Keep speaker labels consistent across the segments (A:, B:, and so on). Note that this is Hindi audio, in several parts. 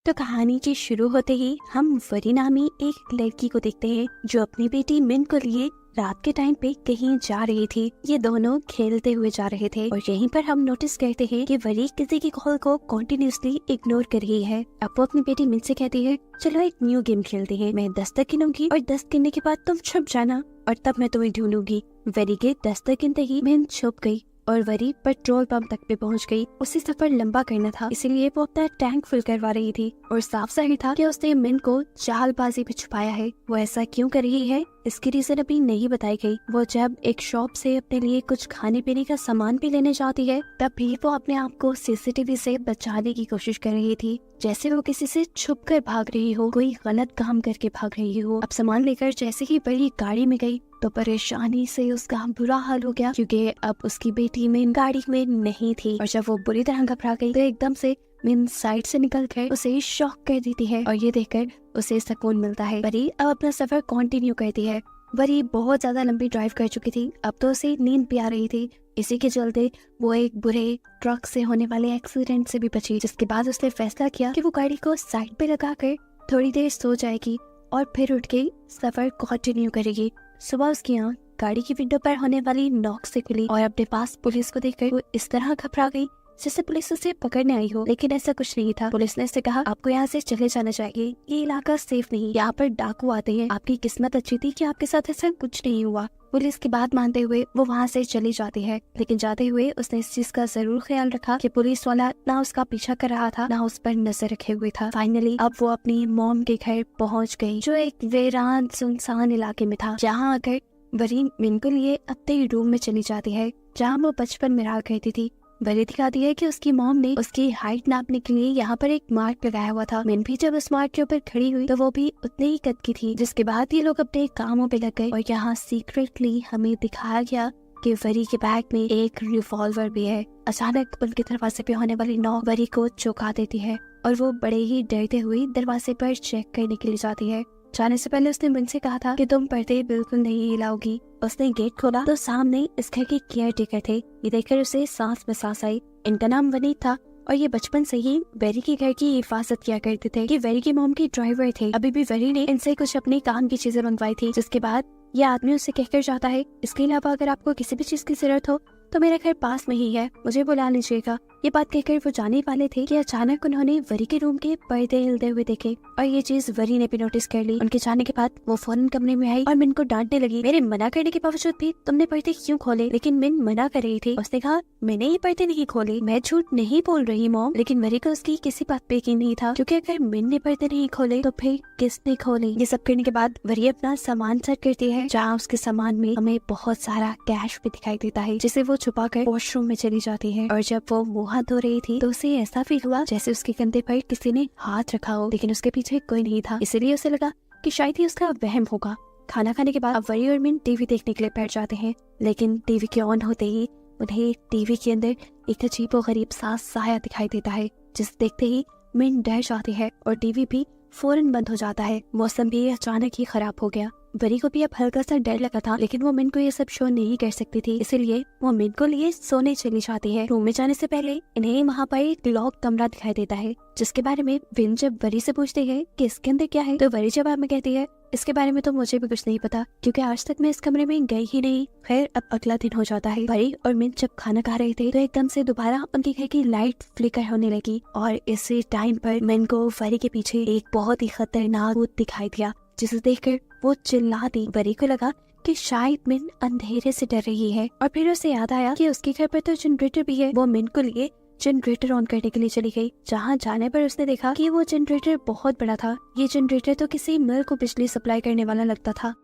A: तो कहानी की शुरू होते ही हम वरी नामी एक लड़की को देखते हैं जो अपनी बेटी मिन को लिए रात के टाइम पे कहीं जा रही थी। ये दोनों खेलते हुए जा रहे थे और यहीं पर हम नोटिस करते हैं कि वरी किसी की कॉल को कंटिन्यूअसली इग्नोर कर रही है। अब वो अपनी बेटी मिन से कहती है, चलो एक न्यू गेम खेलते हैं। मैं 10 तक गिनूंगी और 10 गिनने के बाद तुम छुप जाना और तब मैं तुम्हें ढूंढूंगी। वरी के 10 तक गिनते ही मिन छुप गई और वरी पेट्रोल पंप तक पे पहुंच गई। उसे सफर लंबा करना था, इसीलिए वो अपना टैंक फुल करवा रही थी और साफ जाहिर था कि उसने मिन को चालबाजी पे छुपाया है। वो ऐसा क्यों कर रही है, इसकी रीजन अभी नहीं बताई गई। वो जब एक शॉप से अपने लिए कुछ खाने पीने का सामान भी लेने जाती है, तब भी वो अपने आप को सीसीटीवी से बचाने की कोशिश कर रही थी, जैसे वो किसी से छुप कर भाग रही हो, कोई गलत काम करके भाग रही हो। अब सामान लेकर जैसे ही बड़ी गाड़ी में गई तो परेशानी से उसका बुरा हाल हो गया, क्योंकि अब उसकी बेटी मिन गाड़ी में नहीं थी। और जब वो बुरी तरह घबरा गई तो एकदम से मिन साइड से निकल कर उसे शॉक कर देती है और ये देखकर उसे सुकून मिलता है। वरी अब अपना सफर कंटिन्यू करती है। वरी बहुत ज्यादा लंबी ड्राइव कर चुकी थी, अब तो उसे नींद भी आ रही थी। इसी के चलते वो एक बुरे ट्रक से होने वाले एक्सीडेंट से भी बची, जिसके बाद उसने फैसला किया कि वो गाड़ी को साइड पे लगा कर थोड़ी देर सो जाएगी और फिर उठ के सफर कंटिन्यू करेगी। सुबह उसकी आँख गाड़ी की विंडो पर होने वाली नॉक से खुली और अपने पास पुलिस को देखकर वो इस तरह घबरा गई जैसे पुलिस उसे पकड़ने आई हो, लेकिन ऐसा कुछ नहीं था। पुलिस ने उससे कहा, आपको यहाँ से चले जाना चाहिए, ये इलाका सेफ नहीं, यहाँ पर डाकू आते हैं। आपकी किस्मत अच्छी थी कि आपके साथ ऐसा कुछ नहीं हुआ। पुलिस की बात मानते हुए वो वहाँ से चली जाती है, लेकिन जाते हुए उसने इस चीज का जरूर ख्याल रखा कि पुलिस वाला ना उसका पीछा कर रहा था, ना उस पर नजर रखे हुए था। फाइनली अब वो अपनी मॉम के घर पहुँच गई, जो एक वीरान सुनसान इलाके में था। जहाँ आकर वरी मिन को लिए अपने रूम में चली जाती है, जहाँ वो बचपन में रहा करती थी। वरी दिखाती है कि उसकी मॉम ने उसकी हाइट नापने के लिए यहाँ पर एक मार्क लगाया हुआ था। मिन भी जब उस मार्क के ऊपर खड़ी हुई तो वो भी उतने ही कद की थी। जिसके बाद ये लोग अपने कामों पे लग गए और यहाँ सीक्रेटली हमें दिखाया गया कि वरी के बैग में एक रिवॉल्वर भी है। अचानक उनके दरवाजे पे होने वाली नॉक वरी को चौंका देती है और वो बड़े ही डरते हुए दरवाजे पर चेक करने के लिए जाती है। जाने से पहले उसने मिन से कहा था कि तुम पर्दे बिल्कुल नहीं हिलाओगी। उसने गेट खोला तो सामने इस घर के केयर टेकर थे। ये देखकर उसे सांस में सांस आई। इनका नाम वनीत था और ये बचपन से ही वेरी के घर की हिफाजत किया करते थे। ये वेरी की मॉम की ड्राइवर थे। अभी भी वेरी ने इनसे कुछ अपने काम की चीजें मंगवाई थी, जिसके बाद ये आदमी उससे कहकर जाता है, इसके अलावा अगर आपको किसी भी चीज की जरूरत हो तो मेरा घर पास में ही है, मुझे बुला लीजिएगा। ये बात कहकर वो जाने वाले थे कि अचानक उन्होंने वरी के रूम के पर्दे हिलते हुए देखे और ये चीज वरी ने भी नोटिस कर ली। उनके जाने के बाद वो फौरन कमरे में आई और मिन को डांटने लगी, मेरे मना करने के बावजूद भी तुमने पर्दे क्यों खोले? लेकिन मिन मना कर रही थी। उसने कहा, मैंने ये पर्दे नहीं खोले, मैं झूठ नहीं बोल रही मॉम। लेकिन वरी को उसकी किसी बात पे यकीन नहीं था, क्योंकि अगर मिन ने पर्दे नहीं खोले तो फिर किसने खोले? ये सब करने के बाद वरी अपना सामान सेट करती है, जहाँ उसके सामान में हमें बहुत सारा कैश भी दिखाई देता है, जिसे वो छुपा कर वॉशरूम में चली जाती है। और जब वो मुँह हाथ धो रही थी तो उसे ऐसा फील हुआ जैसे उसके कंधे पर किसी ने हाथ रखा हो, लेकिन उसके पीछे कोई नहीं था। इसलिए उसे लगा कि शायद ही उसका वहम होगा। खाना खाने के बाद अब वरी और मिन टीवी देखने के लिए बैठ जाते हैं, लेकिन टीवी के ऑन होते ही उन्हें टीवी के अंदर एक अजीब और गरीब सा साया दिखाई देता है, जिसे देखते ही मिन डर जाती है और टीवी भी फौरन बंद हो जाता है। मौसम भी अचानक ही खराब हो गया। वरी को भी अब हल्का सा डर लगा था, लेकिन वो मिन को ये सब शो नहीं कर सकती थी, इसलिए वो मिन को लिए सोने चली जाती है। रूम में जाने से पहले इन्हें वहाँ पर एक लॉक कमरा दिखाई देता है, जिसके बारे में विन जब वरी से पूछते हैं कि इसके अंदर क्या है, तो वरी जवाब में कहती है, इसके बारे में तो मुझे भी कुछ नहीं पता, क्योंकि आज तक मैं इस कमरे में गई ही नहीं। खैर अब अगला दिन हो जाता है। वरी और मिन जब खाना खा रहे थे तो एकदम से दोबारा उनके घर की लाइट फ्लिकर होने लगी और इसी टाइम पर मिन को वरी के पीछे एक बहुत ही खतरनाक भूत दिखाई दिया, जिसे देखकर वो चिल्ला दी। वरी को लगा कि शायद मिन अंधेरे से डर रही है और फिर उसे याद आया कि उसके घर पर तो जनरेटर भी है। वो मिन को लिए जनरेटर ऑन करने के लिए चली गई, जहाँ जाने पर उसने देखा कि वो जनरेटर बहुत बड़ा था। ये जनरेटर तो किसी मिल को बिजली सप्लाई करने वाला लगता था।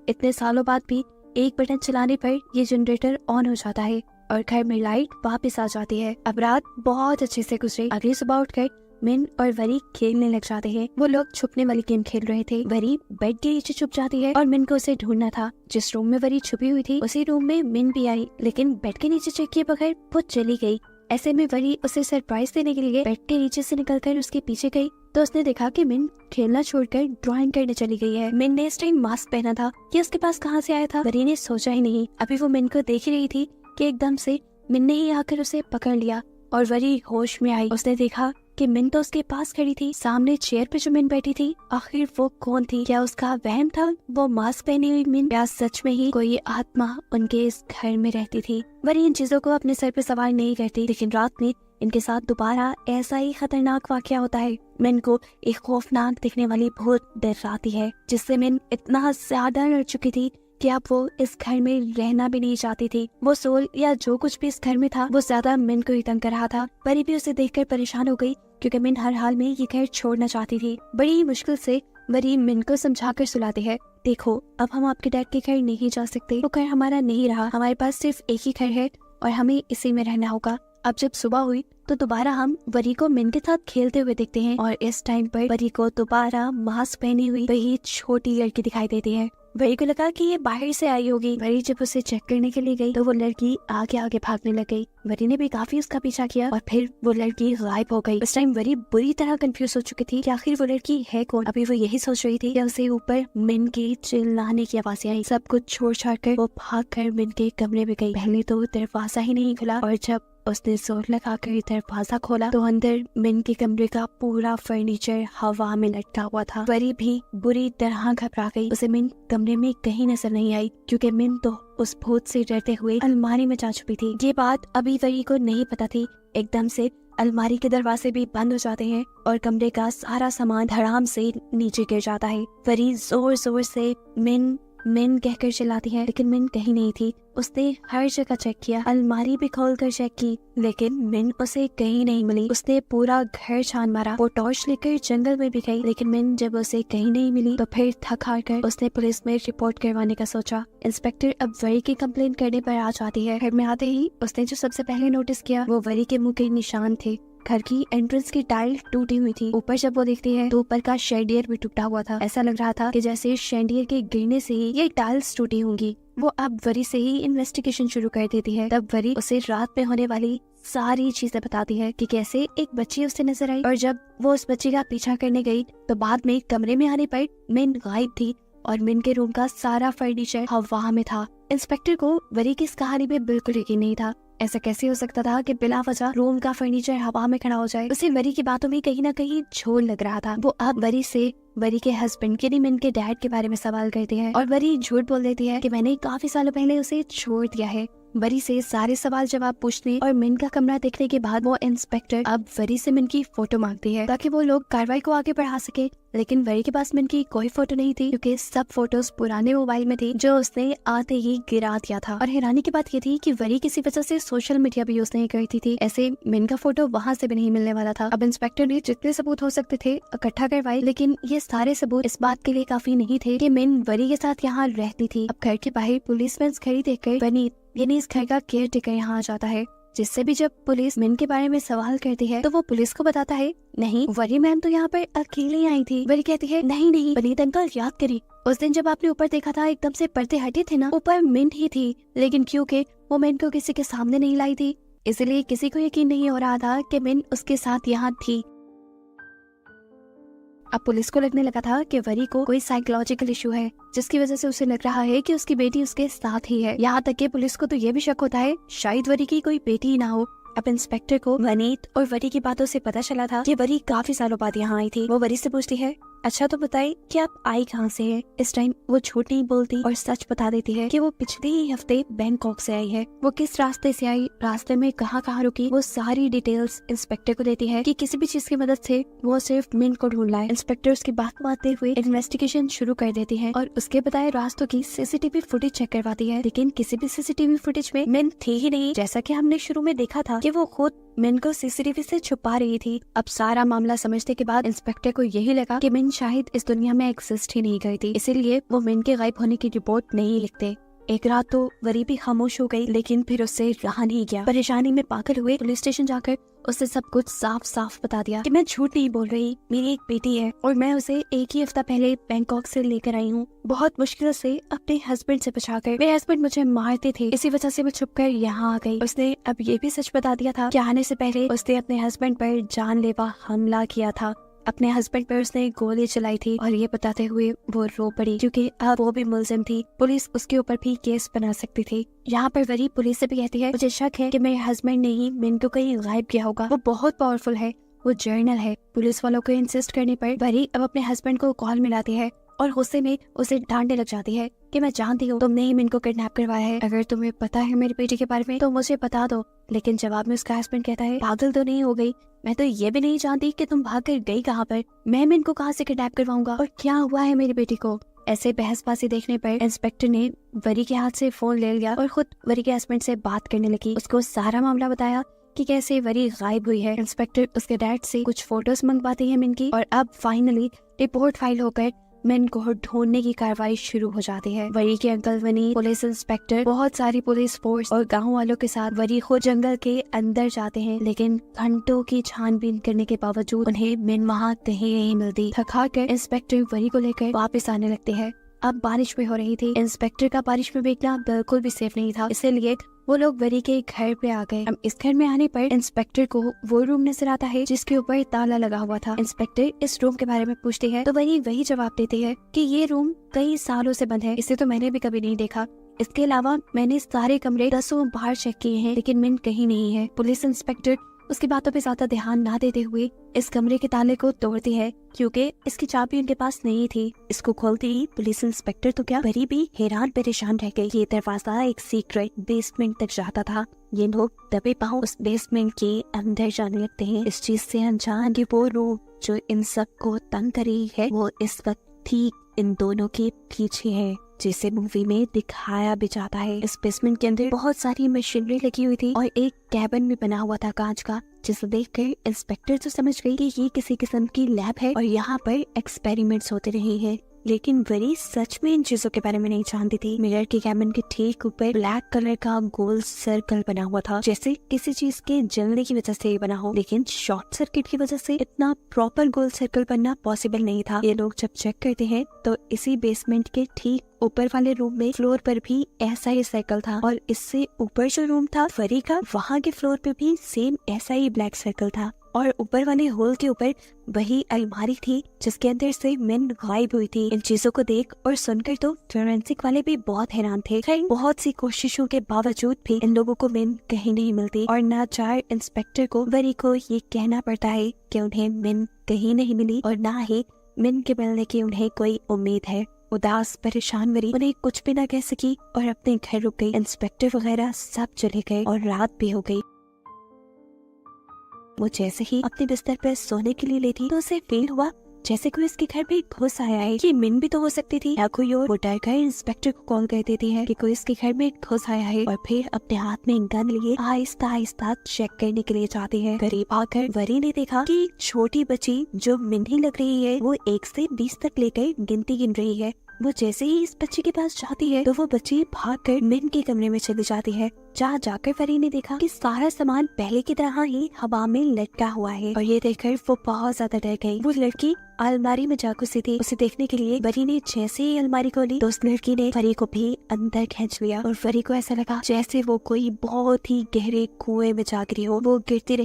A: इतने सालों बाद भी एक बटन चलाने पर ये जनरेटर ऑन हो जाता है और घर में लाइट वापस आ जाती है। अब रात बहुत अच्छे से गुजरी। अगली सुबह उठकर मिन और वरी खेलने लग जाते हैं। वो लोग छुपने वाली गेम खेल रहे थे। वरी बेड के नीचे छुप जाती है और मिन को उसे ढूंढना था। जिस रूम में वरी छुपी हुई थी उसी रूम में मिन भी आई, लेकिन बेड के नीचे चेक किए बगैर वो चली गई। ऐसे में वरी उसे सरप्राइज देने के लिए बेड के नीचे से निकलकर उसके पीछे गई तो उसने देखा कि मिन खेलना छोड़कर ड्राइंग करने चली गई है। मिन ने इस टाइम मास्क पहना था, ये उसके पास कहाँ से आया था? वरी ने सोचा ही नहीं। अभी वो मिन को देख ही रही थी कि एकदम से मिन ने ही आकर उसे पकड़ लिया और वरी होश में आई। उसने देखा कि मिन तो उसके पास खड़ी थी, सामने चेयर पे जो मिन बैठी थी, आखिर वो कौन थी? क्या उसका वहम था वो मास्क पहनी हुई मिन, या सच में ही कोई आत्मा उनके इस घर में रहती थी? वरी इन चीजों को अपने सर पे सवार नहीं करती, लेकिन रात में इनके साथ दोबारा ऐसा ही खतरनाक वाकया होता है। मिन को एक खौफनाक दिखने वाली भूत डराती है, जिससे मिन इतना ज्यादा डर चुकी थी कि अब वो इस घर में रहना भी नहीं चाहती थी। वो सोल या जो कुछ भी इस घर में था वो ज्यादा मिन को ही तंग कर रहा था। परी भी उसे देखकर परेशान हो गई, क्योंकि मिन हर हाल में ये घर छोड़ना चाहती थी। बड़ी मुश्किल से वरी मिन को समझाकर सुलाती है, देखो अब हम आपके डैड के घर नहीं जा सकते, वो घर हमारा नहीं रहा, हमारे पास सिर्फ एक ही घर है और हमें इसी में रहना होगा। अब जब सुबह हुई तो दोबारा हम वरी को मिन के साथ खेलते हुए देखते हैं, और इस टाइम पर वरी को दोबारा मास्क पहनी हुई वही छोटी लड़की दिखाई देती है। वरी को लगा कि ये बाहर से आई होगी। वरी जब उसे चेक करने के लिए गई तो वो लड़की आगे आगे भागने लग गई। वरी ने भी काफी उसका पीछा किया और फिर वो लड़की गायब हो गई। उस टाइम वरी बुरी तरह कंफ्यूज हो चुकी थी कि आखिर वो लड़की है कौन। अभी वो यही सोच रही थी कि उसे ऊपर मिन के चिल्लाने की आवाजें आई। सब कुछ छोड़ छाड़ कर वो भाग कर मिन के कमरे में गई। पहले तो दरवाजा ही नहीं खुला, और जब उसने जोर लगाकर दरवाजा खोला तो अंदर मिन के कमरे का पूरा फर्नीचर हवा में लटका हुआ था। वरी भी बुरी तरह घबरा गई। उसे मिन कमरे में कहीं नजर नहीं आई, क्योंकि मिन तो उस भूत से डरते हुए अलमारी में जा छुपी थी। ये बात अभी वरी को नहीं पता थी। एकदम से अलमारी के दरवाजे भी बंद हो जाते हैं और कमरे का सारा सामान धड़ाम से नीचे गिर जाता है। वरी जोर जोर से मिन मिन कहकर चिल्लाती है, लेकिन मिन कहीं नहीं थी। उसने हर जगह चेक किया, अलमारी भी खोलकर चेक की, लेकिन मिन उसे कहीं नहीं मिली। उसने पूरा घर छान मारा, वो टॉर्च लेकर जंगल में भी गई, लेकिन मिन जब उसे कहीं नहीं मिली तो फिर थक हार कर उसने पुलिस में रिपोर्ट करवाने का सोचा। इंस्पेक्टर अब वरी की कंप्लेन करने पर आ जाती है। घर में आते ही उसने जो सबसे पहले नोटिस किया वो वरी के मुंह के निशान थे। घर की एंट्रेंस की टाइल टूटी हुई थी। ऊपर जब वो देखती है तो ऊपर का शेडियर भी टूटा हुआ था। ऐसा लग रहा था कि जैसे शेडियर के गिरने से ही ये टाइल्स टूटी होंगी। वो अब वरी से ही इन्वेस्टिगेशन शुरू कर देती है। तब वरी उसे रात में होने वाली सारी चीजें बताती है कि कैसे एक बच्ची उसे नजर आई, और जब वो उस बच्ची का पीछा करने गई तो बाद में कमरे में आने पर मिन गायब थी और मिन के रूम का सारा फर्नीचर हवा में था। इंस्पेक्टर को वरी की इस कहानी पे बिल्कुल यकीन नहीं था। ऐसा कैसे हो सकता था कि बिना वजह रूम का फर्नीचर हवा में खड़ा हो जाए। उसे वरी की बातों में कहीं ना कहीं झोल लग रहा था। वो अब वरी के हस्बैंड यानी मिन के डैड के बारे में सवाल करती है, और वरी झूठ बोल देती है कि मैंने काफी सालों पहले उसे छोड़ दिया है। वरी से सारे सवाल जवाब पूछने और मिन का कमरा देखने के बाद वो इंस्पेक्टर अब वरी से मिन की फोटो मांगती है, ताकि वो लोग कार्रवाई को आगे बढ़ा सके। लेकिन वरी के पास मिन की कोई फोटो नहीं थी, क्योंकि सब फोटोज पुराने मोबाइल में थी जो उसने आते ही गिरा दिया था। और हैरानी की बात ये थी कि वरी किसी वजह से सोशल मीडिया भी यूज नहीं करती थी, ऐसे मिन का फोटो वहाँ से भी नहीं मिलने वाला था। अब इंस्पेक्टर ने जितने सबूत हो सकते थे इकट्ठा करवाए, लेकिन ये सारे सबूत इस बात के लिए काफी नहीं थे कि मिन वरी के साथ यहाँ रहती थी। अब घर के बाहर पुलिस में खड़ी देखकर वनी यानी इस घर का केयर टेकर यहाँ आ जाता है, जिससे भी जब पुलिस मिन के बारे में सवाल करती है तो वो पुलिस को बताता है, नहीं वरी मैम तो यहाँ पर अकेले आई थी। वरी कहती है, नहीं पनीत अंकल याद करी, उस दिन जब आपने ऊपर देखा था एकदम से पर्दे हटे थे ना, ऊपर मिन ही थी, लेकिन क्योंकि वो मिन को किसी के सामने नहीं लाई थी इसलिए किसी को यकीन नहीं हो रहा था कि मिन उसके साथ यहाँ थी। अब पुलिस को लगने लगा था कि वरी को कोई साइकोलॉजिकल इशू है, जिसकी वजह से उसे लग रहा है कि उसकी बेटी उसके साथ ही है। यहाँ तक कि पुलिस को तो ये भी शक होता है शायद वरी की कोई बेटी ही ना हो। अब इंस्पेक्टर को वनीत और वरी की बातों से पता चला था कि वरी काफी सालों बाद यहाँ आई थी। वो वरी से पूछती है, अच्छा तो बताइए कि आप आई कहाँ से है? इस टाइम वो झूठ नहीं बोलती और सच बता देती है कि वो पिछले ही हफ्ते बैंकॉक से आई है। वो किस रास्ते से आई, रास्ते में कहाँ रुकी, वो सारी डिटेल्स इंस्पेक्टर को देती है कि किसी भी चीज की मदद से वो सिर्फ मिन को ढूंढ लाए। इंस्पेक्टर उसकी बात मानते हुए इन्वेस्टिगेशन शुरू कर देती है और उसके बताए रास्तों की सीसीटीवी फुटेज चेक करवाती है, लेकिन किसी भी सीसीटीवी फुटेज में मिन थी ही नहीं, जैसा कि हमने शुरू में देखा था कि वो खुद मिन को सीसीटीवी से छुपा रही थी। अब सारा मामला समझने के बाद इंस्पेक्टर को यही लगा कि मिन शायद इस दुनिया में एग्जिस्ट ही नहीं करती, इसीलिए वो मिन के गायब होने की रिपोर्ट नहीं लिखते। एक रात तो वरी भी खामोश हो गई, लेकिन फिर उससे रहा नहीं गया। परेशानी में पागल हुए पुलिस स्टेशन जाकर उससे सब कुछ साफ साफ बता दिया कि मैं झूठ नहीं बोल रही, मेरी एक बेटी है और मैं उसे एक ही हफ्ता पहले बैंकॉक से लेकर आई हूँ, बहुत मुश्किल से अपने हस्बैंड से बचाकर। मेरे हस्बैंड मुझे मारते थे, इसी वजह से मैं छुपकर यहाँ आ गई। उसने अब ये भी सच बता दिया था कि आने से पहले उसने अपने हस्बैंड पर जानलेवा हमला किया था। अपने हस्बैंड पर उसने गोली चलाई थी और ये बताते हुए वो रो पड़ी क्योंकि अब वो भी मुलजिम थी, पुलिस उसके ऊपर भी केस बना सकती थी। यहाँ पर वरी पुलिस से भी कहती है मुझे शक है कि मेरे हस्बैंड ने ही मिन को कहीं गायब किया होगा, वो बहुत पावरफुल है, वो जर्नल है। पुलिस वालों को इंसिस्ट करने पर वरी अब अपने हस्बैंड को कॉल मिलाती है और गुस्से में उसे डांटने लग जाती है कि मैं जानती हूँ तुमने ही मिन को किडनैप करवाया है, अगर तुम्हें पता है मेरी बेटी के बारे में तो मुझे बता दो। लेकिन जवाब में उसका हस्बैंड कहता है पागल तो नहीं हो गई, मैं तो ये भी नहीं जानती कि तुम भाग कर गई कहाँ पर, मैं मिन को कहाँ से किडनैप करवाऊंगा और क्या हुआ है मेरी बेटी को। ऐसे बहसबाजी देखने पर इंस्पेक्टर ने वरी के हाथ से फोन ले लिया और खुद वरी के हस्बैंड से बात करने लगी। उसको सारा मामला बताया कि कैसे वरी गायब हुई है। इंस्पेक्टर उसके डैड से कुछ फोटोज मंगवाती है मिन की और अब फाइनली रिपोर्ट फाइल होकर मिन को ढूंढने की कार्रवाई शुरू हो जाती है। वरी के अंकल वनी, पुलिस इंस्पेक्टर, बहुत सारी पुलिस फोर्स और गांव वालों के साथ वरी खुद जंगल के अंदर जाते हैं, लेकिन घंटों की छानबीन करने के बावजूद उन्हें मिन वहाँ कहीं नहीं मिलती। थका कर इंस्पेक्टर वरी को लेकर वापस आने लगते हैं। अब बारिश भी हो रही थी, इंस्पेक्टर का बारिश में भीगना बिल्कुल भी सेफ नहीं था, इसीलिए वो लोग वरी के घर पे आ गए। अब इस घर में आने पर इंस्पेक्टर को वो रूम नजर आता है जिसके ऊपर ताला लगा हुआ था। इंस्पेक्टर इस रूम के बारे में पूछती है तो वरी वही जवाब देती है कि ये रूम कई सालों से बंद है, इसे तो मैंने भी कभी नहीं देखा। इसके अलावा मैंने सारे कमरे 10 बार चेक किए हैं लेकिन मिन कहीं नहीं है। पुलिस इंस्पेक्टर उसकी बातों पे ज्यादा ध्यान ना देते हुए इस कमरे के ताले को तोड़ती है क्योंकि इसकी चाबी उनके पास नहीं थी। इसको खोलते ही पुलिस इंस्पेक्टर तो क्या वरी भी हैरान परेशान रह गई। ये दरवाजा एक सीक्रेट बेसमेंट तक जाता था। ये लोग दबे पांव उस बेसमेंट के अंदर जाने लगते हैं, इस चीज से अनजान कि वो रूह जो इन सब को तंग कर रही है वो इस वक्त ठीक इन दोनों के पीछे है, जिसे मूवी में दिखाया भी जाता है। इस बेसमेंट के अंदर बहुत सारी मशीनरी लगी हुई थी और एक कैबिन भी बना हुआ था कांच का, जिसे देखकर इंस्पेक्टर तो समझ गई कि ये किसी किस्म की लैब है और यहाँ पर एक्सपेरिमेंट्स होते रहे हैं। लेकिन वरी सच में इन चीजों के बारे में नहीं जानती थी। मिरर के कैबिन के ठीक ऊपर ब्लैक कलर का गोल सर्कल बना हुआ था, जैसे किसी चीज के जलने की वजह से बना हो, लेकिन शॉर्ट सर्किट की वजह से इतना प्रॉपर गोल सर्कल बनना पॉसिबल नहीं था। ये लोग जब चेक करते हैं तो इसी बेसमेंट के ठीक ऊपर वाले रूम में फ्लोर पर भी ऐसा ही सर्कल था और इससे ऊपर जो रूम था वरी का, वहाँ के फ्लोर पे भी सेम ऐसा ही ब्लैक सर्कल था और ऊपर वाले होल के ऊपर वही अलमारी थी जिसके अंदर से मिन गायब हुई थी। इन चीजों को देख और सुनकर तो फोरेंसिक वाले भी बहुत हैरान थे। बहुत सी कोशिशों के बावजूद भी इन लोगों को मिन कहीं नहीं मिलती और नाचार इंस्पेक्टर को वरी को ये कहना पड़ता है कि उन्हें मिन कहीं नहीं मिली और ना ही मिन के मिलने की उन्हें कोई उम्मीद है। उदास परेशान वरी उन्हें कुछ भी ना कह सकी और अपने घर रुक गई। इंस्पेक्टर वगैरह सब चले गए और रात भी हो गई। वो जैसे ही अपने बिस्तर पर सोने के लिए लेटी तो उसे फील हुआ जैसे कोई इसके घर में घुस आया है। ये मिन भी तो हो सकती थी या कोई और। वो डर कर इंस्पेक्टर को कॉल कर देती है कि कोई इसके घर में घुस आया है और फिर अपने हाथ में गन लिए आहिस्ता आहिस्ता चेक करने के लिए जाती है। करीब आकर वरी ने देखा कि छोटी बच्ची जो मिन ही लग रही है वो 1 से 20 तक लेकर गिनती गिन रही है। वो जैसे ही इस बच्ची के पास जाती है तो वो बच्ची भागकर मिन के कमरे में चली जाती है। जहाँ जाकर वरी ने देखा कि सारा सामान पहले की तरह ही हवा में लटका हुआ है और ये देखकर वो बहुत ज्यादा डर गई। वो लड़की अलमारी में जा घुसी थी। उसे देखने के लिए वरी ने जैसे ही अलमारी खोली तो उस लड़की ने वरी को भी अंदर खींच लिया और वरी को ऐसा लगा जैसे वो कोई बहुत ही गहरे कुएं में जा गिरी हो। वो गिरती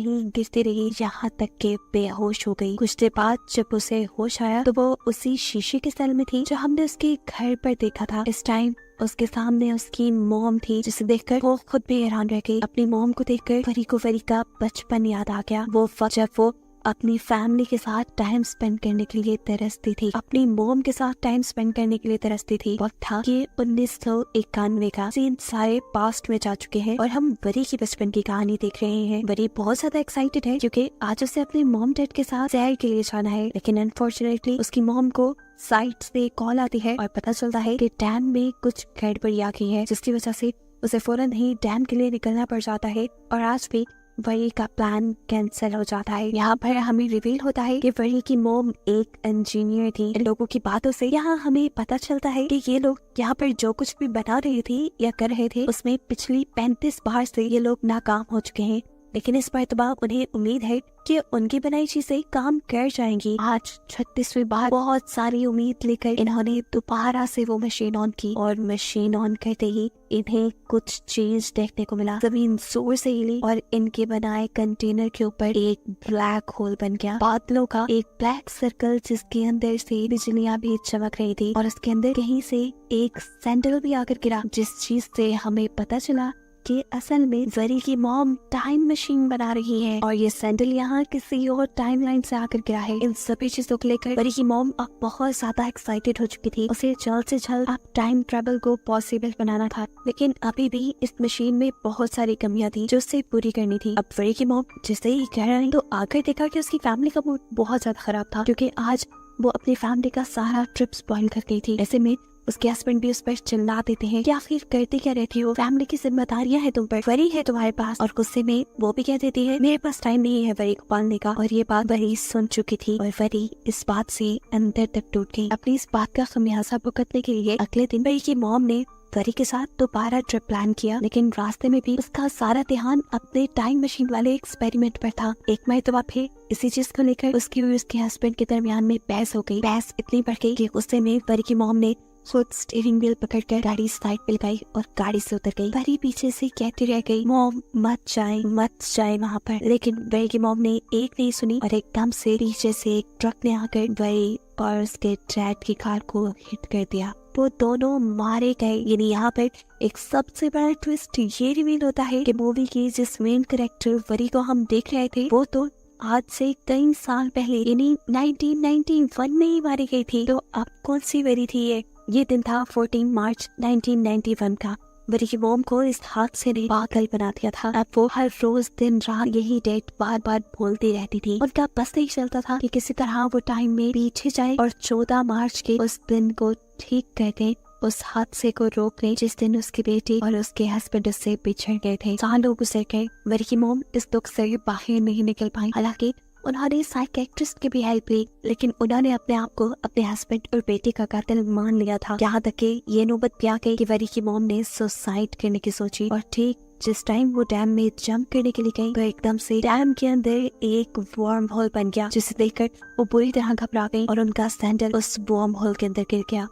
A: रही यहाँ तक के बेहोश हो गई। कुछ देर बाद जब उसे होश आया तो वो उसी शीशे के सेल में थी जो हमने उसके घर पर देखा था। इस टाइम उसके सामने उसकी मॉम थी जिसे देखकर वो खुद भी हैरान रह गई। अपनी मॉम को देखकर वरी को वरी का बचपन याद आ गया। वो जब वो अपनी फैमिली के साथ टाइम स्पेंड करने के लिए तरसती थी, अपनी मॉम के साथ टाइम स्पेंड करने के लिए तरसती थी। वक्त था कि 1991 का। सीन सारे पास्ट में जा चुके हैं और हम वरी की बचपन की कहानी देख रहे हैं। वरी बहुत ज्यादा एक्साइटेड है क्योंकि आज उसे अपने मॉम डैड के साथ सैर के लिए जाना है, लेकिन अनफॉर्चुनेटली उसकी मॉम को साइट से कॉल आती है और पता चलता है कि डैम में कुछ गड़बड़ी आ गई है, जिसकी वजह से उसे फौरन ही डैम के लिए निकलना पड़ जाता है और आज भी वरी का प्लान कैंसिल हो जाता है। यहाँ पर हमें रिवील होता है कि वरी की मॉम एक इंजीनियर थी। इन लोगों की बातों से यहाँ हमें पता चलता है कि ये लोग यहाँ पर जो कुछ भी बना रहे थे या कर रहे थे उसमें पिछली 35 बार से ये लोग नाकाम हो चुके हैं। लेकिन इस मर्तबा उन्हें उम्मीद है कि उनकी बनाई चीजें काम कर जाएंगी। आज 36वीं बार बहुत सारी उम्मीद लेकर इन्होंने दोबारा से वो मशीन ऑन की और मशीन ऑन करते ही इन्हें कुछ चेंज देखने को मिला। जमीन जोर से हिली और इनके बनाए कंटेनर के ऊपर एक ब्लैक होल बन गया, बादलों का एक ब्लैक सर्कल जिसके अंदर से बिजलियां भी चमक रही थी और उसके अंदर कहीं से एक सैंडल भी आकर गिरा, जिस चीज से हमें पता चला कि असल में वरी की मॉम टाइम मशीन बना रही है और ये सैंडल यहाँ किसी और टाइमलाइन से आकर गिरा है। इन सभी चीजों को लेकर वरी की मॉम अब बहुत ज्यादा एक्साइटेड हो चुकी थी। उसे जल्द से जल्द अब टाइम ट्रेवल को पॉसिबल बनाना था, लेकिन अभी भी इस मशीन में बहुत सारी कमियां थी जो उसे पूरी करनी थी। अब वरी की मॉम जिसे ही कह रही तो आकर देखा कि उसकी फैमिली का मूड बहुत ज्यादा खराब था, क्योंकि आज वो अपनी फैमिली का सारा ट्रिप स्पॉइल कर गई थी। ऐसे में उसके हस्बैंड भी उस पर चिल्ला देते हैं कि आखिर करते क्या रहती हो, फैमिली की जिम्मेदारियां हैं तुम पर, वरी है तुम्हारे पास। और गुस्से में वो भी कह देती है मेरे पास टाइम नहीं है वरी को पालने का। और ये बात वरी सुन चुकी थी और वरी इस बात से अंदर तक टूट गई। अपनी इस बात का खमियाजा भुगतने के लिए अगले दिन वरी की मॉम ने वरी के साथ दोबारा ट्रिप प्लान किया, लेकिन रास्ते में भी उसका सारा ध्यान अपने टाइम मशीन वाले एक्सपेरिमेंट पर था। एक मरतबा फिर इसी चीज को लेकर उसकी और उसके हस्बैंड के दरमियान में बहस हो गई। बहस इतनी बढ़ गई कि गुस्से में वरी की मॉम ने खुद स्टीयरिंग व्हील पकड़कर गाड़ी साइड पे लगाई और गाड़ी से उतर गई। वरी पीछे से कहती रह गई मॉम मत जाए वहाँ पर, लेकिन वरी की मॉम ने एक नहीं सुनी और एकदम से पीछे से एक ट्रक ने आकर वरी और उसके डैड की कार को हिट कर दिया। वो दोनों मारे गए। यानी यहाँ पर एक सबसे बड़ा ट्विस्ट ये रिवील होता है कि मूवी की जिस मेन कैरेक्टर वरी को हम देख रहे थे वो तो आज से कई साल पहले यानी 1991 में ही मारी गई थी। तो अब कौन सी वरी थी ये दिन था 14 मार्च 1991 का। वरी की मॉम को इस हादसे ने पागल बना दिया था। अब वो हर रोज दिन रात यही डेट बार बार बोलती रहती थी। उनका बस नहीं चलता था कि किसी तरह वो टाइम में पीछे जाए और 14 मार्च के उस दिन को ठीक कर दे, उस हादसे को रोक ले जिस दिन उसकी बेटी और उसके हस्बैंड उससे बिछड़ गए थे। सालों गुजर गए, वरी की मॉम इस दुख से बाहर नहीं निकल पाई। हालांकि उन्होंने साइकियाट्रिस्ट की भी हेल्प ली, लेकिन उन्होंने अपने आप को अपने हस्बैंड और बेटे का कातिल मान लिया था। यहाँ तक कि ये नौबत भी आ गई कि वरी की मॉम ने सुसाइड करने की सोची और ठीक जिस टाइम वो डैम में जंप करने के लिए गई तो एकदम से डैम के अंदर एक वार्म होल बन गया, जिसे देखकर वो बुरी तरह घबरा गई और उनका सैंडल उस वार्म होल के अंदर गिर गया,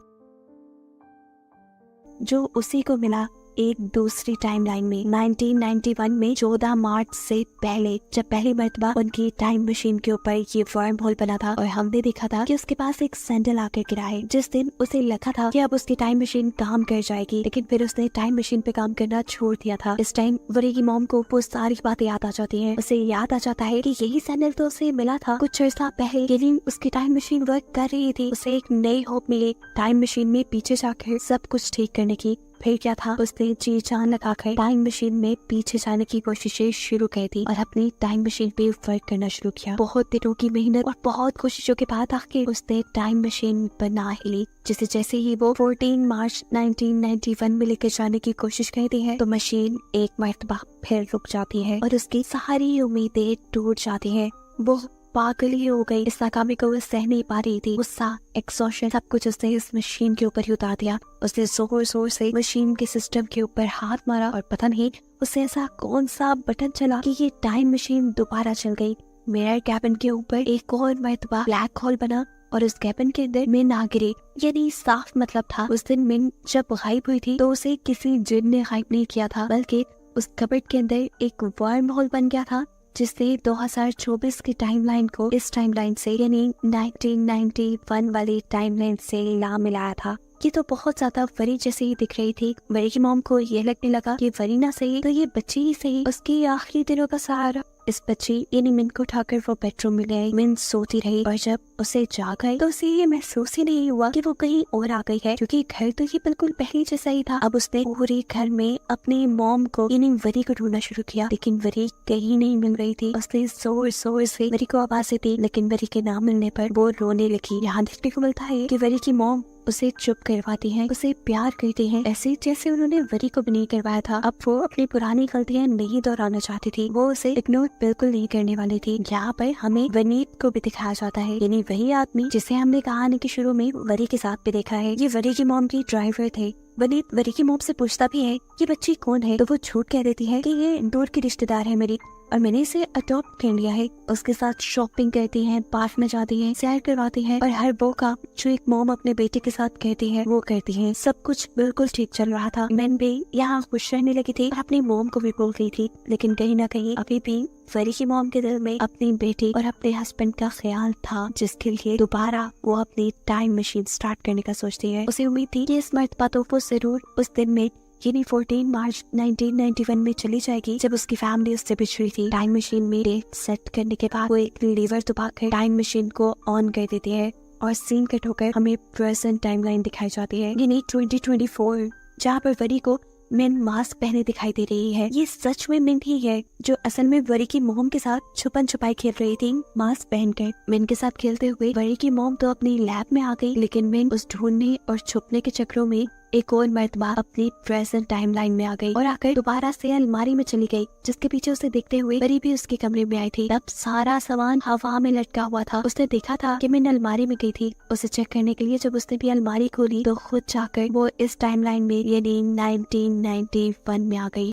A: जो उसी को मिला एक दूसरी टाइमलाइन में 1991 में 14 मार्च से पहले, जब पहली मर्तबा उनकी टाइम मशीन के ऊपर ये वर्म होल बना था और हमने देखा था कि उसके पास एक सैंडल आकर गिरा है। जिस दिन उसे लगा था कि अब उसकी टाइम मशीन काम कर जाएगी, लेकिन फिर उसने टाइम मशीन पे काम करना छोड़ दिया था। इस टाइम वरी की मॉम को वो सारी बातें याद आ जाती हैं। उसे याद आ जाता है कि यही सैंडल तो उसे मिला था कुछ अर्सा पहले, लेकिन उसकी टाइम मशीन वर्क कर रही थी। उसे एक नई होप मिली टाइम मशीन में पीछे जाकर सब कुछ ठीक करने की। फिर क्या था, उसने जी जान लगाकर टाइम मशीन में पीछे जाने की कोशिशें शुरू कर दी और अपनी टाइम मशीन पे वर्क करना शुरू किया। बहुत दिनों की मेहनत और बहुत कोशिशों के बाद आखिर उसने टाइम मशीन बना ही ली, जिसे जैसे ही वो 14 मार्च 1991 में लेकर जाने की कोशिश करती है तो मशीन एक मर्तबा फिर रुक जाती है और उसकी सारी उम्मीदें टूट जाती है। वो पागल ही हो गई, इस नाकामी को वो सह नहीं पा रही थी। गुस्सा, एक्सॉशन, सब कुछ उसने इस मशीन के ऊपर ही उतार दिया। उसने जोर जोर से मशीन के सिस्टम के ऊपर हाथ मारा और पता नहीं उसे ऐसा कौन सा बटन चला कि ये टाइम मशीन दोबारा चल गई। मिरर कैबिन के ऊपर एक और मर्तबा ब्लैक होल बना और उस कैबिन के अंदर मिन आ गिरी। यानी साफ मतलब था उस दिन मिन जब गायब हुई थी तो उसे किसी जिन ने गायब नहीं किया था, बल्कि उस कबर्ड के अंदर एक वर्म होल बन गया था जिसने 2024 की टाइमलाइन को इस टाइमलाइन से यानी 1991 वाली टाइमलाइन से ला मिलाया था। ये तो बहुत ज्यादा वरी जैसे ही दिख रही थी। वरी की मॉम को ये लगने लगा कि वरी ना सही तो ये बच्ची ही सही, उसकी आखिरी दिनों का सहारा। इस बच्ची यानी मिन को उठाकर वो बेडरूम में ले आई। मिन सोती रही और जब उसे जाग आई तो उसे ये महसूस ही नहीं हुआ कि वो कहीं और आ गई है, क्योंकि घर तो ये बिल्कुल पहले जैसा ही था। अब उसने पूरे घर में अपनी मॉम को यानी वरी को ढूंढना शुरू किया, लेकिन वरी कहीं नहीं मिल रही थी। उसने जोर जोर से वरी को आवाज़ें दी, लेकिन वरी के ना मिलने पर वो रोने लगी। यहाँ देखने को मिलता है कि वरी की मॉम उसे चुप करवाती हैं, उसे प्यार करती हैं, ऐसे जैसे उन्होंने वरी को भी नहीं करवाया था। अब वो अपनी पुरानी गलतियां नहीं दोहराना चाहती थी, वो उसे इग्नोर बिल्कुल नहीं करने वाली थी। यहाँ पर हमें वनीत को भी दिखाया जाता है, यानी वही आदमी जिसे हमने कहानी के शुरू में वरी के साथ भी देखा है। ये वरी की मॉम की ड्राइवर थे। वनीत वरी की मॉम से पूछता भी है ये बच्ची कौन है, तो वो झूठ कह देती है कि ये इंदौर की रिश्तेदार है मेरी। और मैंने इसे अडॉप्ट कर लिया है। उसके साथ शॉपिंग करती है, पार्क में जाती है, सैर करवाती है और हर वो काम जो एक मॉम अपने बेटे के साथ कहती है वो करती है। सब कुछ बिल्कुल ठीक चल रहा था। मैं भी यहाँ खुश रहने लगी थी और अपनी मॉम को भी भूल गई थी। लेकिन कहीं ना कहीं अभी भी फरी की मॉम के दिल में अपनी बेटी और अपने हस्बैंड का ख्याल था, जिसके लिए दोबारा वो अपनी टाइम मशीन स्टार्ट करने का सोचती है। उसे उम्मीद थी कि इस मर्तबा तो वो जरूर उस दिन में यानी 14 मार्च 1991 में चली जाएगी जब उसकी फैमिली उससे बिछड़ी थी। टाइम मशीन में डेट सेट करने के बाद वो एक लीवर दबाकर टाइम मशीन को ऑन कर देती है और सीन कट होकर हमें प्रेजेंट टाइमलाइन दिखाई जाती है, यानी 2024, जहाँ पर वरी को मिन मास्क पहने दिखाई दे रही है। ये सच में मिन ही है जो असल में वरी की मोम के साथ छुपन छुपाई खेल रही थी मास्क पहनकर। मिन के साथ खेलते हुए वरी की मोम तो अपनी लैब में आ गई, लेकिन मिन उस ढूंढने और छुपने के चक्रों में एक और मर्तबा अपनी प्रेजेंट टाइमलाइन में आ गई और आकर दोबारा से अलमारी में चली गई, जिसके पीछे उसे देखते हुए वरी भी उसके कमरे में आई थी। तब सारा सामान हवा में लटका हुआ था। उसने देखा था कि मिन अलमारी में गई थी। उसे चेक करने के लिए जब उसने भी अलमारी खोली तो खुद जाकर वो इस टाइमलाइन में यानी 1991 में आ गई।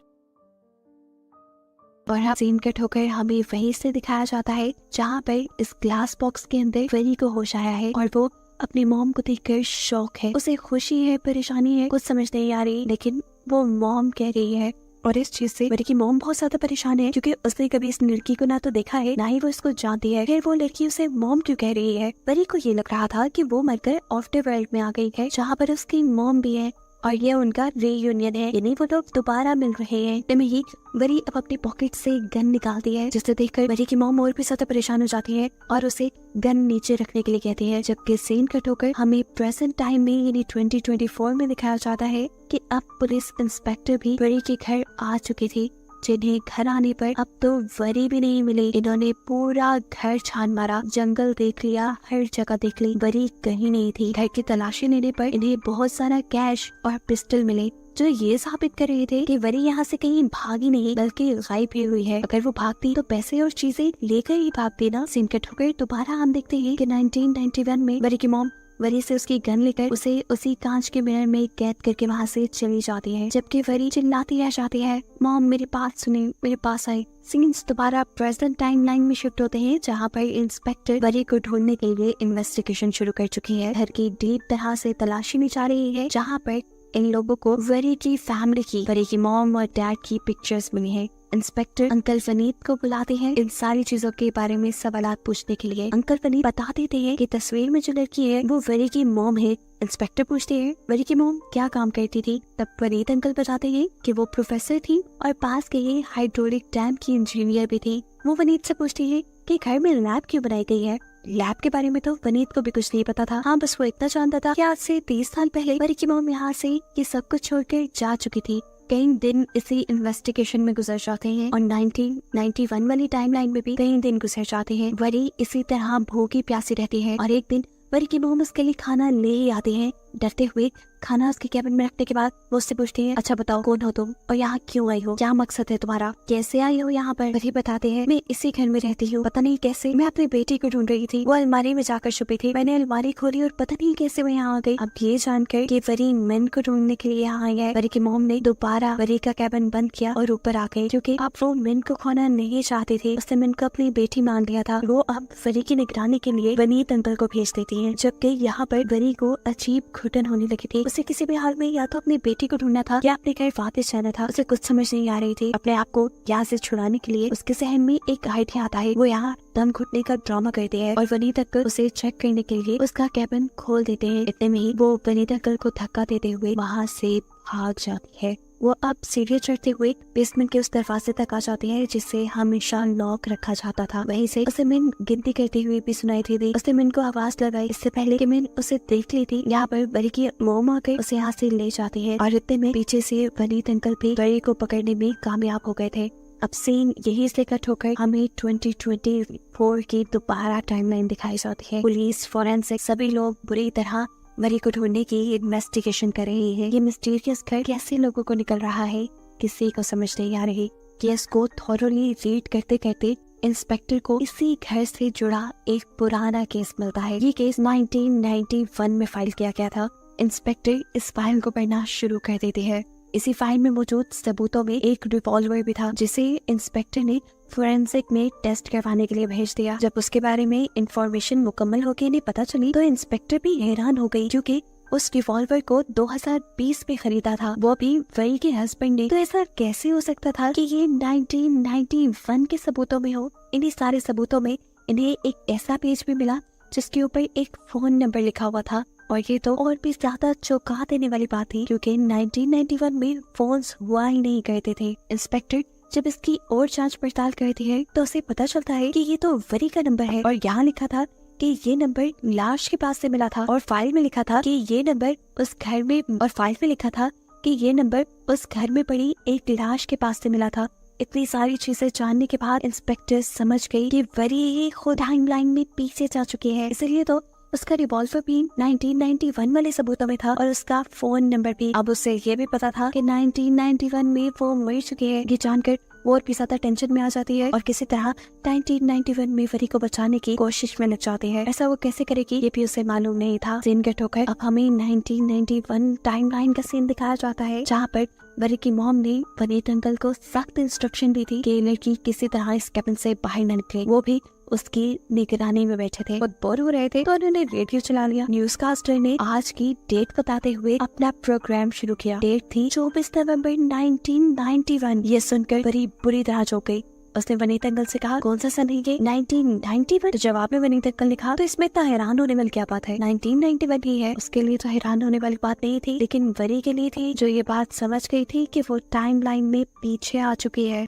A: और अब सीन कट होकर हमें वहीं से दिखाया जाता है जहाँ पर इस ग्लास बॉक्स के अंदर वरी को होश आया है और वो अपनी मॉम को देखकर शौक है। उसे खुशी है, परेशानी है, कुछ समझ नहीं आ रही, लेकिन वो मॉम कह रही है। और इस चीज से वरी की मॉम बहुत ज्यादा परेशान है क्योंकि उसने कभी इस लड़की को ना तो देखा है ना ही वो इसको जानती है। फिर वो लड़की उसे मॉम क्यों कह रही है? वरी को ये लग रहा था कि वो मरकर आफ्टर वर्ल्ड में आ गई है जहाँ पर उसकी मॉम भी है और ये उनका रीयूनियन है, यानी वो लोग दोबारा मिल रहे हैं। तभी ही वरी अब अपनी पॉकेट से गन निकालती है, जिसे देखकर वरी की मॉम और भी ज्यादा परेशान हो जाती है और उसे गन नीचे रखने के लिए कहती है। जबकि सीन कट होकर हमें प्रेजेंट टाइम में यानी 2024 में दिखाया जाता है कि अब पुलिस इंस्पेक्टर भी वरी के घर आ चुकी थी, जिन्हें घर आने पर अब तो वरी भी नहीं मिली। इन्होंने पूरा घर छान मारा, जंगल देख लिया, हर जगह देख ली, वरी कहीं नहीं थी। घर की तलाशी लेने पर इन्हें बहुत सारा कैश और पिस्टल मिले, जो ये साबित कर रहे थे कि वरी यहाँ से कहीं भागी नहीं बल्कि गायब ही हुई है। अगर वो भागती तो पैसे और चीजें लेकर ही भागती ना। सीन कट होकर दोबारा हम देखते हैं कि 1991 में वरी की मॉम वरी से उसकी गन लेकर उसे उसी कांच के मिरर में कैद करके वहाँ से चली जाती है, जबकि वरी चिल्लाती रह जाती है, मॉम मेरी बात सुने, मेरे पास आए। सीन्स दोबारा प्रेजेंट टाइमलाइन में शिफ्ट होते हैं जहाँ पर इंस्पेक्टर वरी को ढूंढने के लिए इन्वेस्टिगेशन शुरू कर चुकी है। घर की डीप तरह से तलाशी ली जा रही है जहाँ पर इन लोगों को वरी की फैमिली की, वरी की मॉम और डैड की पिक्चर्स मिली है। इंस्पेक्टर अंकल वनीत को बुलाते हैं इन सारी चीजों के बारे में सवालात पूछने के लिए। अंकल वनीत बता देते हैं कि तस्वीर में जो लड़की है वो वरी की मॉम है। इंस्पेक्टर पूछते हैं वरी की मॉम क्या काम करती थी? तब वनीत अंकल बताते हैं कि वो प्रोफेसर थी और पास के ही हाइड्रोलिक डैम की इंजीनियर भी थी। वो वनीत से पूछती है कि घर में लैब क्यों बनाई गई है? लैब के बारे में तो वनीत को भी कुछ नहीं पता था। हाँ, बस वो इतना जानता था कि आज से 30 साल पहले वरी की मॉम यहाँ से ये सब कुछ छोड़कर जा चुकी थी। कई दिन इसी इन्वेस्टिगेशन में गुजर जाते हैं और 1991 वाली टाइमलाइन में भी कई दिन गुजर जाते हैं। वरी इसी तरह भूखी प्यासी रहती है और एक दिन वरी की मॉम उसके लिए खाना ले ही आते हैं। डरते हुए खाना उसके कैबिन में रखने के बाद वो उससे पूछती है, अच्छा बताओ कौन हो तुम और यहाँ क्यों आई हो? क्या मकसद है तुम्हारा? कैसे आई हो यहाँ पर? वही बताते हैं, मैं इसी घर में रहती हूँ, पता नहीं कैसे मैं अपनी बेटी को ढूंढ रही थी, वो अलमारी में जाकर छुपी थी, मैंने अलमारी खोली और पता नहीं कैसे वो यहाँ आ गई। अब ये जानकर कि वरी मिन को ढूंढने के लिए यहाँ आई है, वरी की मॉम ने दोबारा वरी का कैबिन बंद किया और ऊपर आ गई, क्योंकि अब वो मिन को खोना नहीं चाहती थी। उसने मिन को अपनी बेटी मान लिया था। वो अब वरी की निगरानी के लिए वनीत अंकल को भेज देती है, जबकि यहाँ पर वरी को अजीब घुटन होने लगी थी। उसे किसी भी हाल में या तो अपनी बेटी को ढूंढना था या अपने घर वापस जाना था। उसे कुछ समझ नहीं आ रही थी। अपने आप को यहाँ से छुड़ाने के लिए उसके जहन में एक आइडिया आता है। वो यहाँ दम घुटने का ड्रामा करते हैं और वनीत अंकल उसे चेक करने के लिए उसका कैबिन खोल देते हैं। इतने में ही वो वनीत अंकल को धक्का देते हुए वहाँ से भाग जाती है। वो अब सीढ़ी चढ़ते हुए बेसमेंट के उस दरवाजे तक आ जाते हैं जिसे हमेशा लॉक रखा जाता था। वहीं से उसे मिन गिनती करते हुए भी सुनाई थी। उसने मिन को आवाज लगाई इससे पहले कि मिन उसे देख ली थी। यहाँ पर वरी की मॉम आकर उसे यहाँ से ले जाती है और इतने में पीछे से वनीत अंकल भी वरी को पकड़ने में कामयाब हो गए थे। अब सीन यही से कट होकर हमें 2024 की दोबारा टाइमलाइन दिखाई जाती है। पुलिस, फॉरेंसिक सभी लोग बुरी तरह वरी को ढूंढने की इन्वेस्टिगेशन कर रहे हैं। ये मिस्टीरियस घर कैसे लोगों को निकल रहा है किसी को समझ नहीं आ रही। केस को थॉरोली रीड करते करते इंस्पेक्टर को इसी घर से जुड़ा एक पुराना केस मिलता है। ये केस 1991 में फाइल किया गया था। इंस्पेक्टर इस फाइल को पढ़ना शुरू कर देते हैं। इसी फाइल में मौजूद सबूतों में एक रिवॉल्वर भी था, जिसे इंस्पेक्टर ने फोरेंसिक में टेस्ट करवाने के लिए भेज दिया। जब उसके बारे में इंफॉर्मेशन मुकम्मल होकर इन्हें पता चली तो इंस्पेक्टर भी हैरान हो गई, क्योंकि उस रिवॉल्वर को 2020 में खरीदा था, वो भी वही के हस्बैंड ने। तो ऐसा कैसे हो सकता था कि ये 1991 के सबूतों में हो। इन्हीं सारे सबूतों में इन्हें एक ऐसा पेज भी मिला जिसके ऊपर एक फोन नंबर लिखा हुआ था, और ये तो और भी ज्यादा चौंका देने वाली बात थी, क्योंकि 1991 में फोन्स हुआ ही नहीं करते थे। इंस्पेक्टर जब इसकी और जांच पड़ताल करती है तो उसे पता चलता है कि ये तो वरी का नंबर है, और यहाँ लिखा था कि ये नंबर लाश के पास से मिला था, और फाइल में लिखा था कि ये नंबर उस घर में पड़ी एक लाश के पास से मिला था। इतनी सारी चीजें जानने के बाद इंस्पेक्टर समझ गई कि वरी ही खुद टाइमलाइन में पीछे जा चुकी है, इसलिए तो उसका रिवॉल्वर भी 1991 वाले सबूतों में था, और उसका फोन नंबर भी। अब उसे ये भी पता था कि 1991 में वो मर चुकी है। ये जानकर वो और भी ज्यादा टेंशन में आ जाती है और किसी तरह 1991 में वरी को बचाने की कोशिश में लग जाती है। ऐसा वो कैसे करेगी ये भी उसे मालूम नहीं था। सीन कट होकर अब हमें 1991 टाइमलाइन का सीन दिखाया जाता है, जहाँ पर वरी की मॉम ने वनीत अंकल को सख्त इंस्ट्रक्शन दी थी कि लड़की किसी तरह इस कैबिन से बाहर न निकले। वो भी उसकी निगरानी में बैठे थे, बहुत बोर हो रहे थे तो उन्होंने रेडियो चला लिया। न्यूज कास्टर ने आज की डेट बताते हुए अपना प्रोग्राम शुरू किया। डेट थी 24 नवंबर 1991। ये सुनकर बड़ी बुरी तरह चौंक गई। उसने वनीत अंकल से कहा, कौन सा सन है ये? 1991। तो जवाब में वनीत अंकल ने कहा, तो इसमें इतना हैरान होने वाली क्या बात है, 1991 ही है। उसके लिए तो हैरान होने वाली बात नहीं थी, लेकिन वरी के लिए थी, जो ये बात समझ गई थी कि वो टाइमलाइन में पीछे आ चुकी है।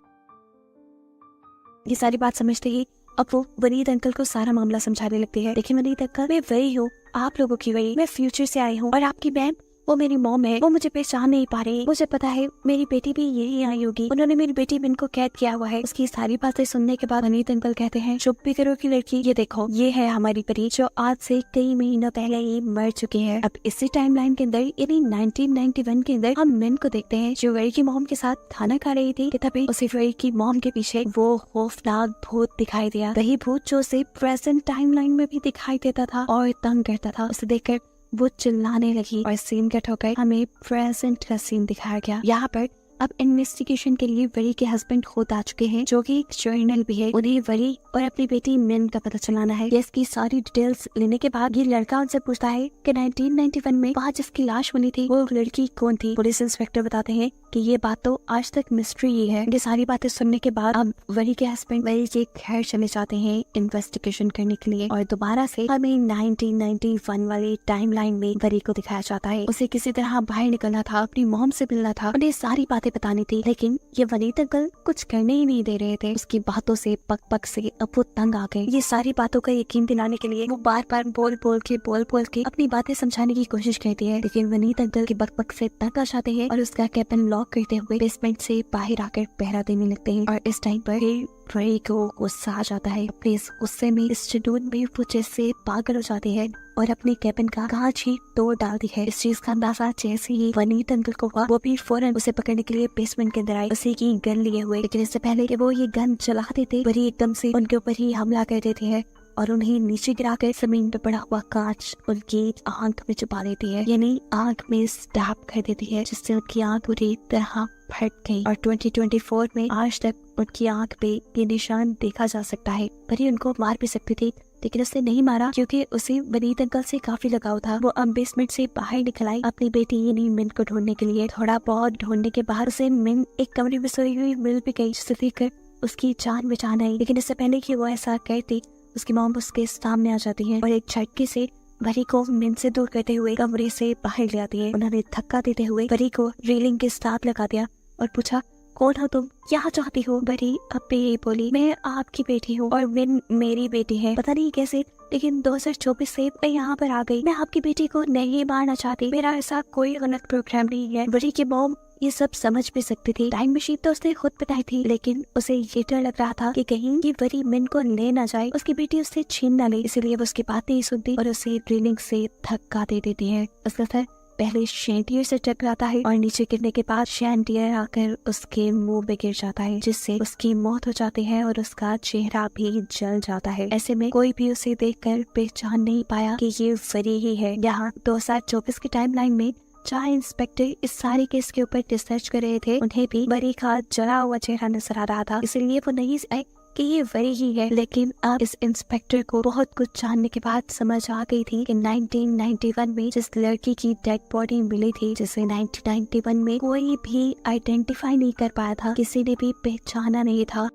A: ये सारी बात समझते ही अब वो वनीत अंकल को सारा मामला समझाने लगती है। देखिए वनीत अंकल, मैं वही हूँ, आप लोगों की वही। मैं फ्यूचर से आई हूँ, और आपकी मैम वो मेरी मॉम है, वो मुझे पहचान नहीं पा रही। मुझे पता है मेरी बेटी भी यही आई होगी, उन्होंने मेरी बेटी बिन को कैद किया हुआ है। उसकी सारी बातें सुनने के बाद वनीत अंकल कहते हैं, चुप भी करो की लड़की, ये देखो ये है हमारी परी, जो आज से कई महीनों पहले ही मर चुकी है। अब इसी टाइमलाइन के अंदर यानी 1991 के अंदर हम मिन को देखते हैं, जो वरी की मॉम के साथ खाना खा रही थी, तभी उसे वरी की मॉम के पीछे वो खौफनाक भूत दिखाई दिया। वही भूत जो उसे प्रेजेंट टाइमलाइन में भी दिखाई देता था और तंग करता था। उसे देखकर वो चिल्लाने लगी, और सीन कट होकर हमें प्रेजेंट का सीन दिखाया गया। यहाँ पर अब इन्वेस्टिगेशन के लिए वरी के हस्बैंड खुद आ चुके हैं, जो कि एक जर्नल भी है। उन्हें वरी और अपनी बेटी मिन का पता चलाना है। इसकी सारी डिटेल्स लेने के बाद ये लड़का उनसे पूछता है कि 1991 में वहाँ जिसकी लाश मिली थी वो लड़की कौन थी। पुलिस इंस्पेक्टर बताते हैं कि ये बात तो आज तक मिस्ट्री ही है। ये सारी बातें सुनने के बाद अब वरी के हस्बैंड वरी के घर चले जाते हैं इन्वेस्टिगेशन करने के लिए, और दोबारा से हमें 1991 वाली टाइमलाइन में वरी को दिखाया जाता है। उसे किसी तरह बाहर निकलना था, अपनी मॉम से मिलना था, उन्हें सारी बातें बतानी थी, लेकिन ये वनीत अंकल कुछ करने ही नहीं दे रहे थे। उसकी बातों से पक पक से अब वो तंग आ गए। ये सारी बातों का यकीन दिलाने के लिए वो बार बार बोल बोल के अपनी बातें समझाने की कोशिश करती है, लेकिन वनीत अंकल की बक बक से तंग आ जाते हैं और उसका कैबिन लॉक करते हुए बेसमेंट से बाहर आकर पहरा देने लगते हैं। और इस टाइम पर वरी को गुस्सा आ जाता है। अपने इस गुस्से में, इस जुनून में वो जैसे पागल हो जाती है और अपने कैबिन का कांच ही तोड़ डालती है। इस चीज का अंदाजा जैसे ही वनीत अंकल को हुआ, वो भी फौरन उसे पकड़ने के लिए बेसमेंट के अंदर आई, उसी की गन लिए हुए। लेकिन इससे पहले कि वो ये गन चला देते, वरी एकदम से उनके ऊपर ही हमला कर देती है और उन्हें नीचे गिराकर जमीन पे पड़ा हुआ कांच उनकी आंख में छुपा लेती है, यानी आंख में स्टैब कर देती है, जिससे उनकी आंख पूरी तरह फट गई। और 2024 में आज तक उनकी आंख पे ये निशान देखा जा सकता है। वरी उनको मार भी सकती थी, लेकिन उसने नहीं मारा, क्योंकि उसे वनीत अंकल से काफी लगाव था। वो अब बेसमेंट से बाहर निकल आई अपनी बेटी यानी मिन को ढूंढने के लिए। थोड़ा बहुत ढूंढने के बाद उसे मिन एक कमरे में सोई हुई मिल भी गई, जिसे देखकर उसकी जान बचान आई। लेकिन इससे पहले कि वो ऐसा करती, उसकी मॉम उसके सामने आ जाती है और एक झटके से वरी को मिन से दूर करते हुए कमरे से बाहर ले आती है। उन्होंने धक्का देते हुए वरी को रेलिंग के साथ लगा दिया और पूछा, कौन हो तुम, क्या चाहती हो? वरी अब भी यही बोली, मैं आपकी बेटी हूँ और मिन मेरी बेटी है। पता नहीं कैसे, लेकिन 2024 से मैं यहाँ पर आ गई। मैं आपकी बेटी को नहीं मारना चाहती, मेरा ऐसा कोई गलत प्रोग्राम नहीं है। वरी की मॉम ये सब समझ भी सकती थी। टाइम मशीन तो उसने खुद बनाई थी, लेकिन उसे ये डर लग रहा था कि कहीं ये वरी मिन को ले ना जाए, उसकी बेटी उससे छीन ना ले, इसीलिए वो उसकी बात नहीं सुनती और उसे ड्रिलिंग से धक्का दे देती है। उसका सर पहले शैंडियर से टकराता है और नीचे गिरने के बाद शैंडियर आकर उसके मुंह में गिर जाता है, जिससे उसकी मौत हो जाती है और उसका चेहरा भी जल जाता है। ऐसे में कोई भी उसे देखकर पहचान नहीं पाया कि ये वरी ही है। यहाँ 2024 की टाइमलाइन में जहाँ इंस्पेक्टर इस सारे केस के ऊपर रिसर्च कर रहे थे, उन्हें भी वरी का जला हुआ चेहरा नजर आ रहा था, इसलिए वो नहीं आए कि ये वरी ही है। लेकिन अब इस इंस्पेक्टर को बहुत कुछ जानने के बाद समझ आ गई थी कि 1991 में जिस लड़की की डेड बॉडी मिली थी, जिसे 1991 में कोई भी आइडेंटिफाई नहीं कर पाया था, किसी ने भी पहचाना नहीं था,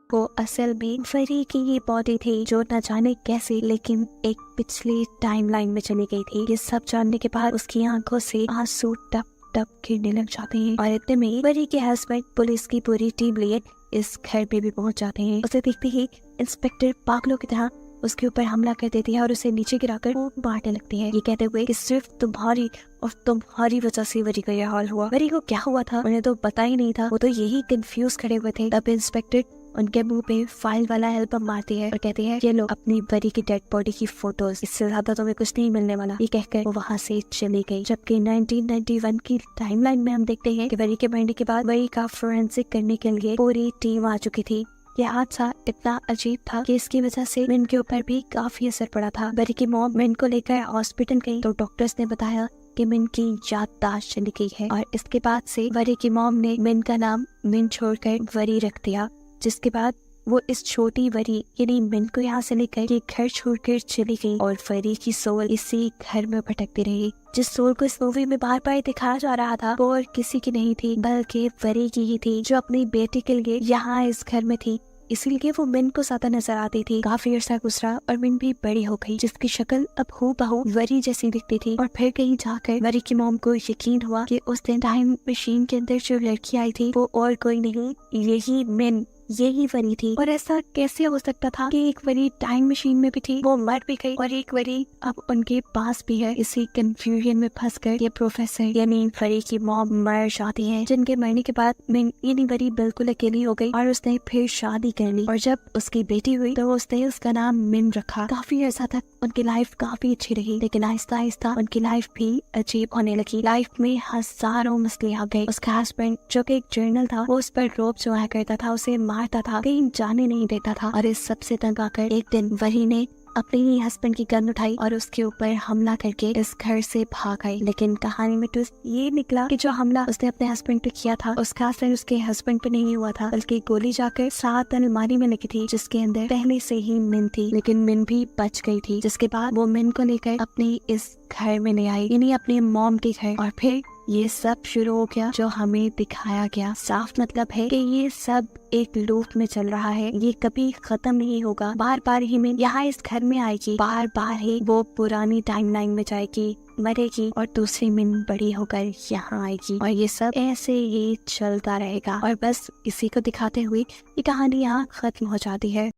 A: वो असल में वरी की ये बॉडी थी जो न जाने कैसे लेकिन एक पिछली टाइमलाइन में चली गई थी। ये सब जानने के बाद उसकी आंखों से आंसू टप टप गिरने लग जाते हैं और इतने में वरी के हस्बैंड पुलिस की पूरी टीम लिए इस घर पे भी पहुंच जाते हैं। उसे देखते ही इंस्पेक्टर पागलों की तरह उसके ऊपर हमला कर देती है और उसे नीचे गिराकर वो मारने लगती है, ये कहते हुए कि सिर्फ तुम्हारी और तुम्हारी वजह से वरी का यह हाल हुआ। वरी को क्या हुआ था उन्हें तो पता ही नहीं था, वो तो यही कंफ्यूज खड़े हुए थे। तब इंस्पेक्टर उनके मुंह पे फाइल वाला एल्बम मारती है और कहती है ये लो अपनी वरी की डेड बॉडी की फोटोज, इससे ज्यादा तुम्हें कुछ नहीं मिलने वाला। ये कहकर वो वहाँ से चली गई। जबकि 1991 की टाइमलाइन में हम देखते हैं कि वरी के मरने के बाद वरी का फोरेंसिक करने के लिए पूरी टीम आ चुकी थी। यह हादसा इतना अजीब था कि इसकी वजह से मिन के ऊपर भी काफी असर पड़ा था। वरी की मॉम मिन को लेकर हॉस्पिटल गई तो डॉक्टर्स ने बताया कि मिन की याददाश्त चली गई है और इसके बाद से वरी की मॉम ने मिन का नाम मिन छोड़कर वरी रख दिया, जिसके बाद वो इस छोटी वरी यानी मिन को यहाँ से लेकर ये घर छोड़कर चली गई और वरी की सोल इसी घर में भटकती रही। जिस सोल को इस मूवी में बार बार दिखाया जा रहा था वो और किसी की नहीं थी बल्कि वरी की ही थी, जो अपनी बेटी के लिए यहाँ इस घर में थी, इसीलिए वो मिन को ज्यादा नजर आती थी। काफी अर्सा गुजरा और मिन भी बड़ी हो गई, जिसकी शक्ल अब हूबहू वरी जैसी दिखती थी। और फिर कहीं जाकर वरी की मॉम को यकीन हुआ कि उस दिन टाइम मशीन के अंदर जो लड़की आई थी वो और कोई नहीं, यही मिन, यही वरी थी। और ऐसा कैसे हो सकता था कि एक वरी टाइम मशीन में भी थी, वो मर भी गई और एक वरी अब उनके पास भी है। इसी कंफ्यूजन में फंसकर ये प्रोफेसर यानी वरी की मॉम मर जाती है, जिनके मरने के बाद मिन यानी वरी बिल्कुल अकेली हो गई और उसने फिर शादी कर ली। और जब उसकी बेटी हुई तो उसने उसका नाम मिन रखा। काफी अर्सा तक उनकी लाइफ काफी अच्छी रही, लेकिन आहिस्ता आहिस्ता उनकी लाइफ भी अजीब होने लगी। लाइफ में हजारों मसले आ गए। उसका हस्बैंड जो कि एक जर्नल था वो उस पर रोब जमाया करता था, उसे मारता था, कहीं जाने नहीं देता था। और इस सबसे तंग आकर एक दिन वरी ने अपने ही हस्बैंड की गन उठाई और उसके ऊपर हमला करके इस घर से भाग आई। लेकिन कहानी में ट्विस्ट ये निकला कि जो हमला उसने अपने हस्बैंड पे किया था उसका असर उसके हस्बैंड पे नहीं हुआ था, बल्कि गोली जाकर साथ अलमारी में लगी थी जिसके अंदर पहले से ही मिन थी। लेकिन मिन भी बच गई थी, जिसके बाद वो मिन को लेकर अपनी इस घर में ले आई, यानी अपने मॉम के घर। और फिर ये सब शुरू हो गया जो हमें दिखाया गया। साफ मतलब है कि ये सब एक लूप में चल रहा है, ये कभी खत्म नहीं होगा। बार बार ही मिन यहाँ इस घर में आएगी, बार बार ही वो पुरानी टाइमलाइन में जाएगी, मरेगी और दूसरी मिन बड़ी होकर यहाँ आएगी और ये सब ऐसे ही चलता रहेगा। और बस इसी को दिखाते हुए ये कहानी यहाँ खत्म हो जाती है।